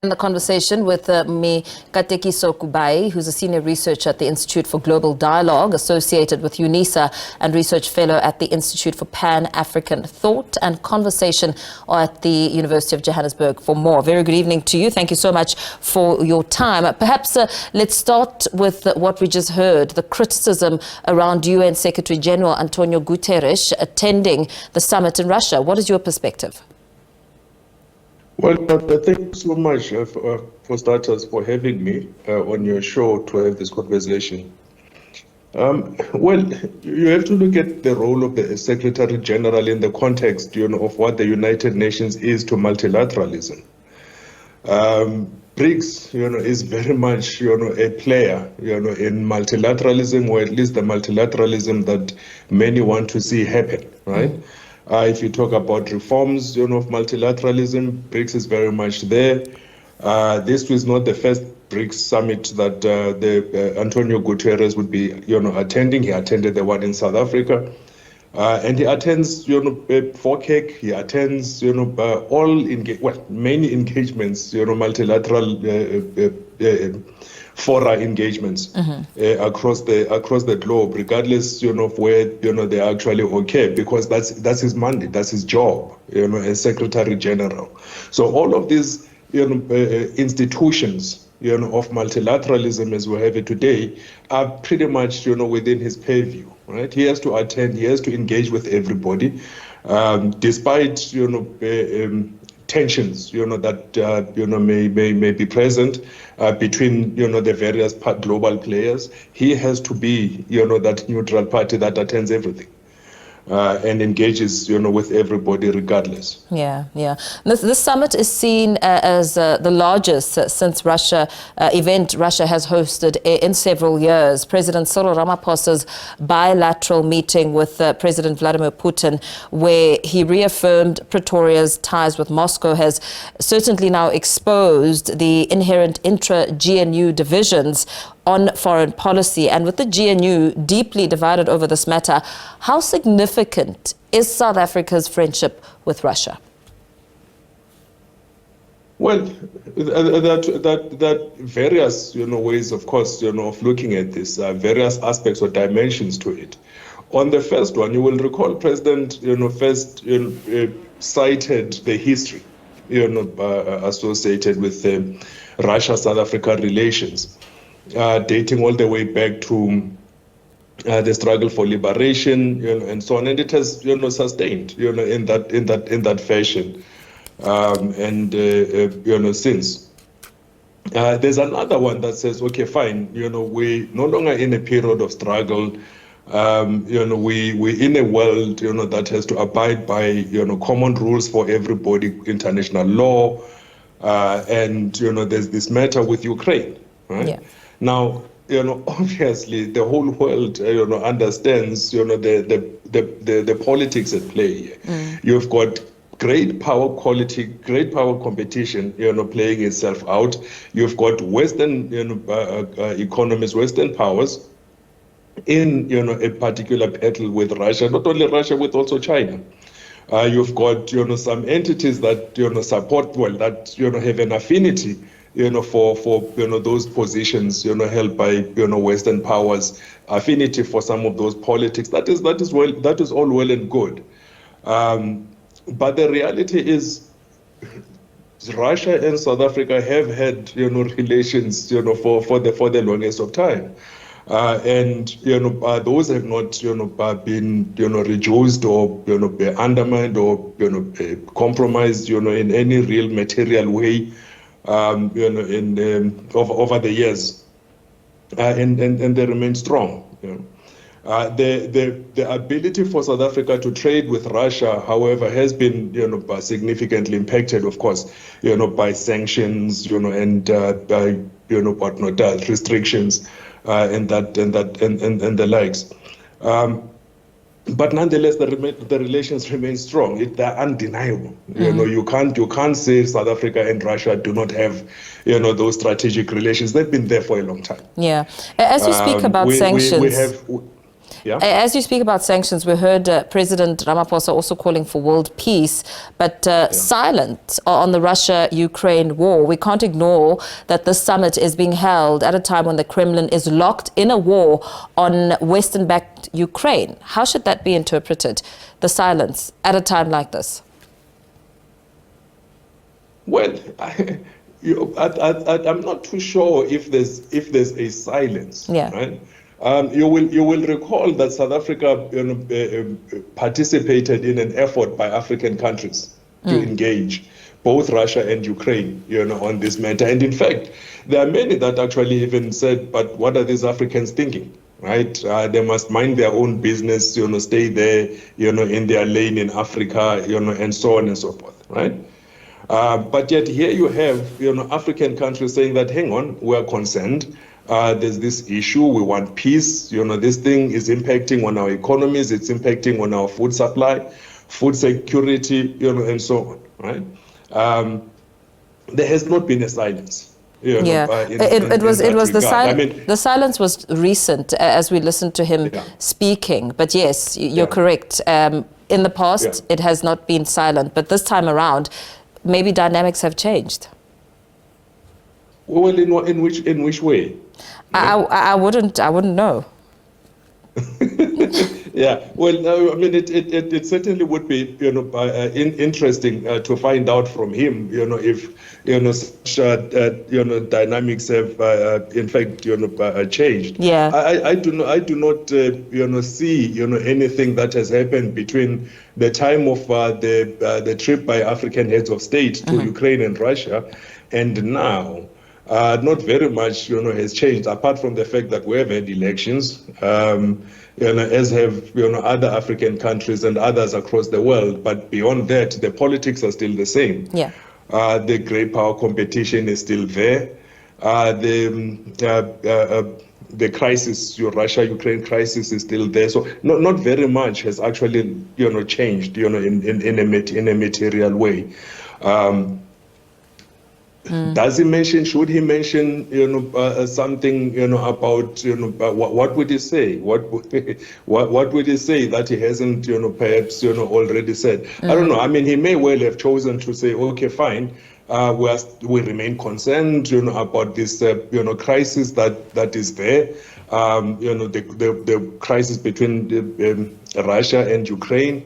The conversation with Mikatekiso Kubayi, who's a senior researcher at the Institute for Global Dialogue, associated with UNISA, and research fellow at the Institute for Pan-African Thought and Conversation at the University of Johannesburg. For more, very good evening to you. Thank you so much for your time. Perhaps let's start with what we just heard, the criticism around UN Secretary General Antonio Guterres attending the summit in Russia. What is your perspective? Well, thank you so much for starters for having me on your show to have this conversation. Well, you have to look at the role of the Secretary General in the context, of what the United Nations is to multilateralism. BRICS, is very much, a player, in multilateralism, or at least the multilateralism that many want to see happen, right? If you talk about reforms, of multilateralism, BRICS is very much there. This was not the first BRICS summit that Antonio Guterres would be, attending. He attended the one in South Africa. And he attends, FOCAC, he attends, many engagements, multilateral fora engagements across the globe, regardless, of where, they actually occur, because that's his mandate, that's his job, as Secretary General. So all of these, institutions, of multilateralism as we have it today are pretty much, within his purview, right? He has to attend, he has to engage with everybody, despite, tensions, that, may be present between, the various global players. He has to be, that neutral party that attends everything. And engages, with everybody regardless. Yeah. This summit is seen as the largest since event Russia has hosted in several years. President Cyril Ramaphosa's bilateral meeting with President Vladimir Putin, where he reaffirmed Pretoria's ties with Moscow, has certainly now exposed the inherent intra-GNU divisions on foreign policy. And with the GNU deeply divided over this matter, how significant is South Africa's friendship with Russia? Well, that various, ways, of course, of looking at this, various aspects or dimensions to it. On the first one, you will recall President, first cited the history, associated with Russia-South Africa relations. Dating all the way back to the struggle for liberation, and so on, and it has, sustained, in that fashion, since. There's another one that says, okay, fine, we no longer in a period of struggle. We in a world, that has to abide by, common rules for everybody, international law, and there's this matter with Ukraine, right? Yeah. Now, obviously, the whole world, understands, the politics at play here. You've got great power competition, playing itself out. You've got Western, economies, Western powers in, a particular battle with Russia, not only Russia, with also China. You've got, some entities that, support, that, have an affinity, for those positions, held by, Western powers, affinity for some of those politics. That is all well and good. But the reality is, Russia and South Africa have had, relations, for the longest of time. And, those have not, been, reduced or, undermined or, compromised, in any real material way. Over the years, and they remain strong. The ability for South Africa to trade with Russia, however, has been, significantly impacted, of course, by sanctions, and by, restrictions, and the likes. But nonetheless, the relations remain strong. They're undeniable. You can't say South Africa and Russia do not have, those strategic relations. They've been there for a long time. Yeah. As you speak about sanctions, Yeah. As you speak about sanctions, we heard President Ramaphosa also calling for world peace, but silent on the Russia-Ukraine war. We can't ignore that this summit is being held at a time when the Kremlin is locked in a war on Western-backed Ukraine. How should that be interpreted, the silence, at a time like this? Well, I'm not too sure if there's a silence. Yeah. Right? You will recall that South Africa participated in an effort by African countries to engage both Russia and Ukraine, on this matter. And in fact, there are many that actually even said, "But what are these Africans thinking?" Right? They must mind their own business, stay there, in their lane in Africa, and so on and so forth. Right? But yet here you have, African countries saying that, hang on, we are concerned. There's this issue. We want peace. This thing is impacting on our economies. It's impacting on our food supply, food security, and so on. Right? There has not been a silence. It was the silence was recent as we listened to him speaking. But yes, you're correct. In the past, it has not been silent. But this time around, maybe dynamics have changed. Well, in which way? I wouldn't know. Yeah, well, I mean, it certainly would be, interesting to find out from him, if, such, dynamics have, in fact, changed. Yeah. I do not, see, anything that has happened between the time of the trip by African heads of state to Ukraine and Russia and now. Not very much, has changed, apart from the fact that we have had elections, as have, other African countries and others across the world. But beyond that, the politics are still the same. Yeah. The great power competition is still there. The crisis, Russia-Ukraine crisis is still there. So not very much has actually, changed, in a material way. Does he mention? Should he mention? Something. About. What would he say? What would he say that he hasn't? Perhaps. Already said. I don't know. I mean, he may well have chosen to say, okay, fine. We remain concerned. About this. Crisis that is there. The crisis between Russia and Ukraine.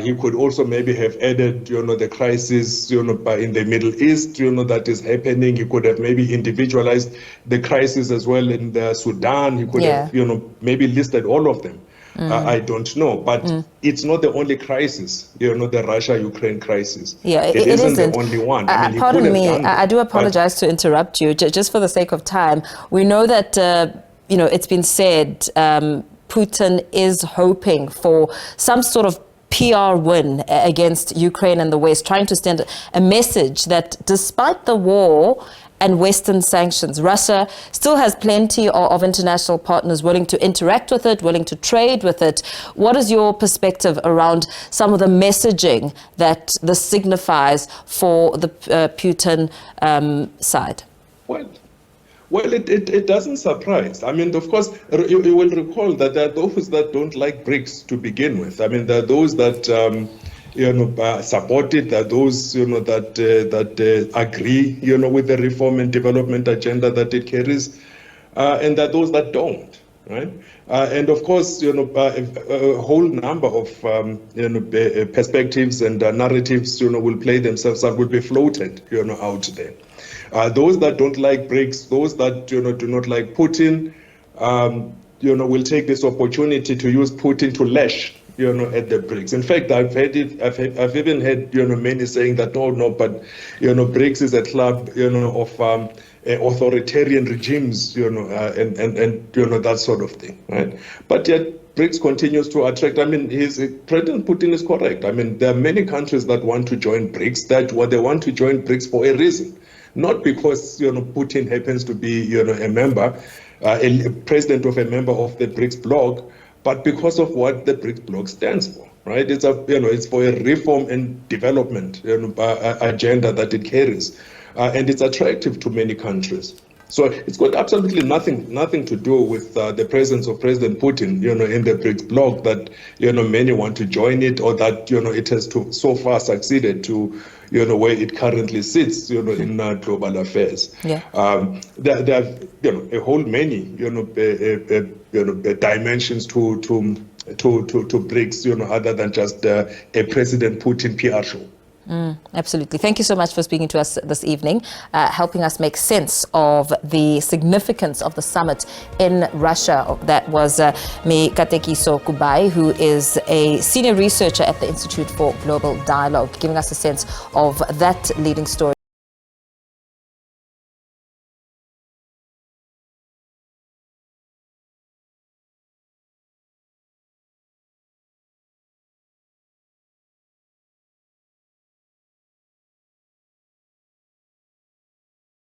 He could also maybe have added, the crisis, in the Middle East, that is happening. He could have maybe individualized the crisis as well in the Sudan. He could have, maybe listed all of them. I don't know, but it's not the only crisis, the Russia-Ukraine crisis. Yeah, it isn't isn't the only one. I mean, pardon me, I do apologize to interrupt you, just for the sake of time. We know that, it's been said Putin is hoping for some sort of PR win against Ukraine and the West, trying to send a message that despite the war and Western sanctions, Russia still has plenty of international partners willing to interact with it, willing to trade with it. What is your perspective around some of the messaging that this signifies for the Putin side? Well, it doesn't surprise. I mean, of course, you will recall that there are those that don't like BRICS to begin with. I mean, there are those that, support it. There are those, that agree, with the reform and development agenda that it carries. And there are those that don't, right? And of course, a whole number of, perspectives and narratives, will play themselves out, will be floated, out there. Those that don't like BRICS, those that do not like Putin, will take this opportunity to use Putin to lash, at the BRICS. In fact, I've I've even heard, many saying that no, but BRICS is a club, of authoritarian regimes, and that sort of thing, right? But yet BRICS continues to attract. I mean, President Putin is correct. I mean, there are many countries that want to join BRICS. They want to join BRICS for a reason. Not because Putin happens to be a member, a president of a member of the BRICS bloc, but because of what the BRICS bloc stands for, right? It's it's for a reform and development agenda that it carries, and it's attractive to many countries. So it's got absolutely nothing to do with the presence of President Putin, in the BRICS bloc, that, many want to join it, or that, it has so far succeeded to, where it currently sits, in global affairs. Yeah. There are, a whole many, dimensions to BRICS, other than just a President Putin PR show. Absolutely. Thank you so much for speaking to us this evening, helping us make sense of the significance of the summit in Russia. That was Mikatekiso Kubayi, who is a senior researcher at the Institute for Global Dialogue, giving us a sense of that leading story.